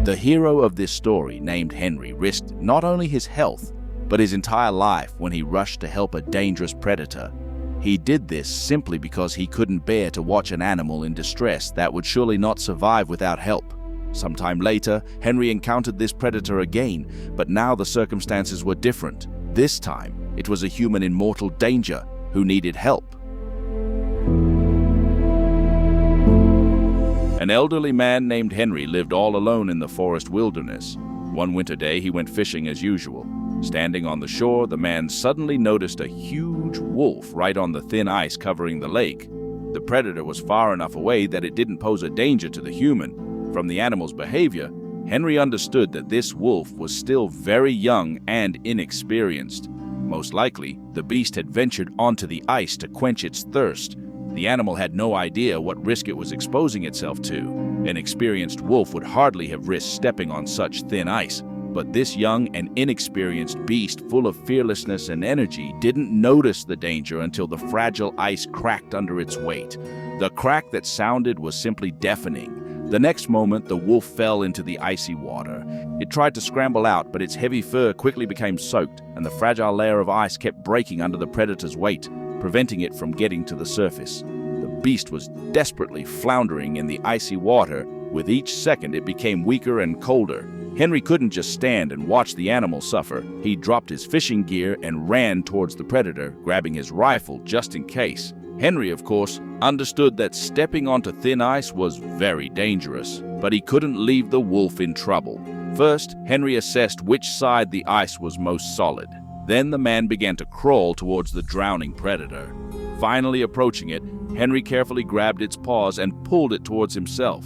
The hero of this story, named Henry, risked not only his health, but his entire life when he rushed to help a dangerous predator. He did this simply because he couldn't bear to watch an animal in distress that would surely not survive without help. Sometime later, Henry encountered this predator again, but now the circumstances were different. This time, it was a human in mortal danger who needed help. An elderly man named Henry lived all alone in the forest wilderness. One winter day, he went fishing as usual. Standing on the shore, the man suddenly noticed a huge wolf right on the thin ice covering the lake. The predator was far enough away that it didn't pose a danger to the human. From the animal's behavior, Henry understood that this wolf was still very young and inexperienced. Most likely, the beast had ventured onto the ice to quench its thirst. The animal had no idea what risk it was exposing itself to. An experienced wolf would hardly have risked stepping on such thin ice. But this young and inexperienced beast, full of fearlessness and energy, didn't notice the danger until the fragile ice cracked under its weight. The crack that sounded was simply deafening. The next moment, the wolf fell into the icy water. It tried to scramble out, but its heavy fur quickly became soaked, and the fragile layer of ice kept breaking under the predator's weight, preventing it from getting to the surface. The beast was desperately floundering in the icy water. With each second, it became weaker and colder. Henry couldn't just stand and watch the animal suffer. He dropped his fishing gear and ran towards the predator, grabbing his rifle just in case. Henry, of course, understood that stepping onto thin ice was very dangerous, but he couldn't leave the wolf in trouble. First, Henry assessed which side the ice was most solid. Then the man began to crawl towards the drowning predator. Finally approaching it, Henry carefully grabbed its paws and pulled it towards himself.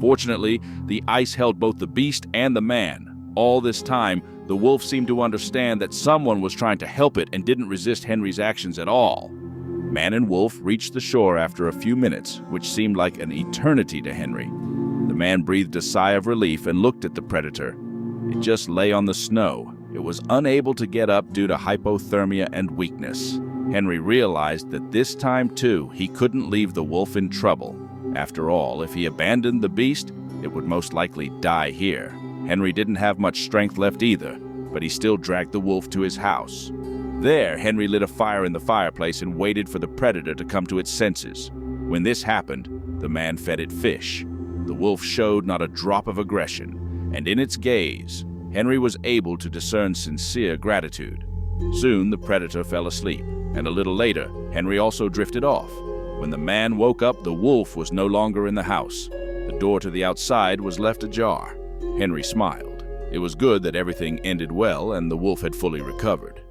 Fortunately, the ice held both the beast and the man. All this time, the wolf seemed to understand that someone was trying to help it and didn't resist Henry's actions at all. Man and wolf reached the shore after a few minutes, which seemed like an eternity to Henry. The man breathed a sigh of relief and looked at the predator. It just lay on the snow. It was unable to get up due to hypothermia and weakness. Henry realized that this time, too, he couldn't leave the wolf in trouble. After all, if he abandoned the beast, it would most likely die here. Henry didn't have much strength left either, but he still dragged the wolf to his house. There, Henry lit a fire in the fireplace and waited for the predator to come to its senses. When this happened, the man fed it fish. The wolf showed not a drop of aggression, and in its gaze, Henry was able to discern sincere gratitude. Soon, the predator fell asleep, and a little later, Henry also drifted off. When the man woke up, the wolf was no longer in the house. The door to the outside was left ajar. Henry smiled. It was good that everything ended well and the wolf had fully recovered.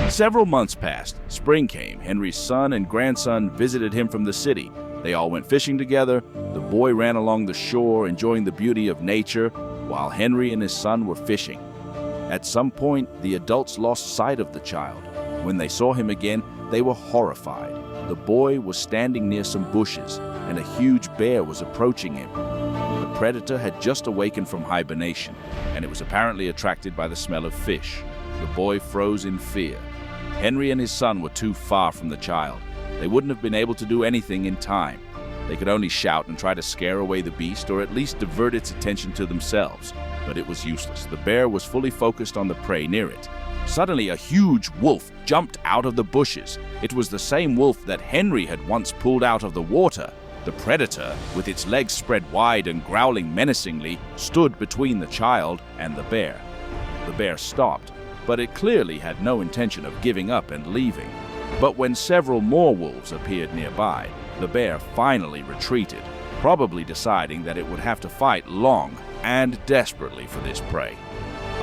Several months passed. Spring came. Henry's son and grandson visited him from the city. They all went fishing together. The boy ran along the shore, enjoying the beauty of nature, while Henry and his son were fishing. At some point, the adults lost sight of the child. When they saw him again, they were horrified. The boy was standing near some bushes, and a huge bear was approaching him. The predator had just awakened from hibernation, and it was apparently attracted by the smell of fish. The boy froze in fear. Henry and his son were too far from the child. They wouldn't have been able to do anything in time. They could only shout and try to scare away the beast, or at least divert its attention to themselves. But it was useless. The bear was fully focused on the prey near it. Suddenly, a huge wolf jumped out of the bushes. It was the same wolf that Henry had once pulled out of the water. The predator, with its legs spread wide and growling menacingly, stood between the child and the bear. The bear stopped, but it clearly had no intention of giving up and leaving. But when several more wolves appeared nearby, the bear finally retreated, probably deciding that it would have to fight long and desperately for this prey.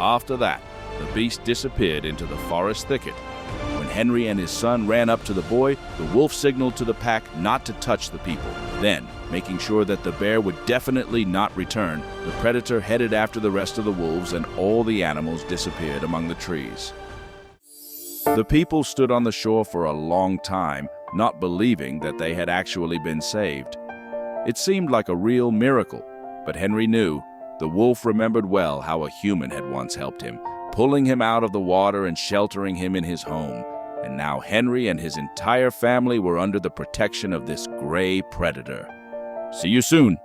After that, the beast disappeared into the forest thicket. When Henry and his son ran up to the boy, the wolf signaled to the pack not to touch the people. Then, making sure that the bear would definitely not return, the predator headed after the rest of the wolves, and all the animals disappeared among the trees. The people stood on the shore for a long time, not believing that they had actually been saved. It seemed like a real miracle, but Henry knew. The wolf remembered well how a human had once helped him, pulling him out of the water and sheltering him in his home. And now Henry and his entire family were under the protection of this gray predator. See you soon.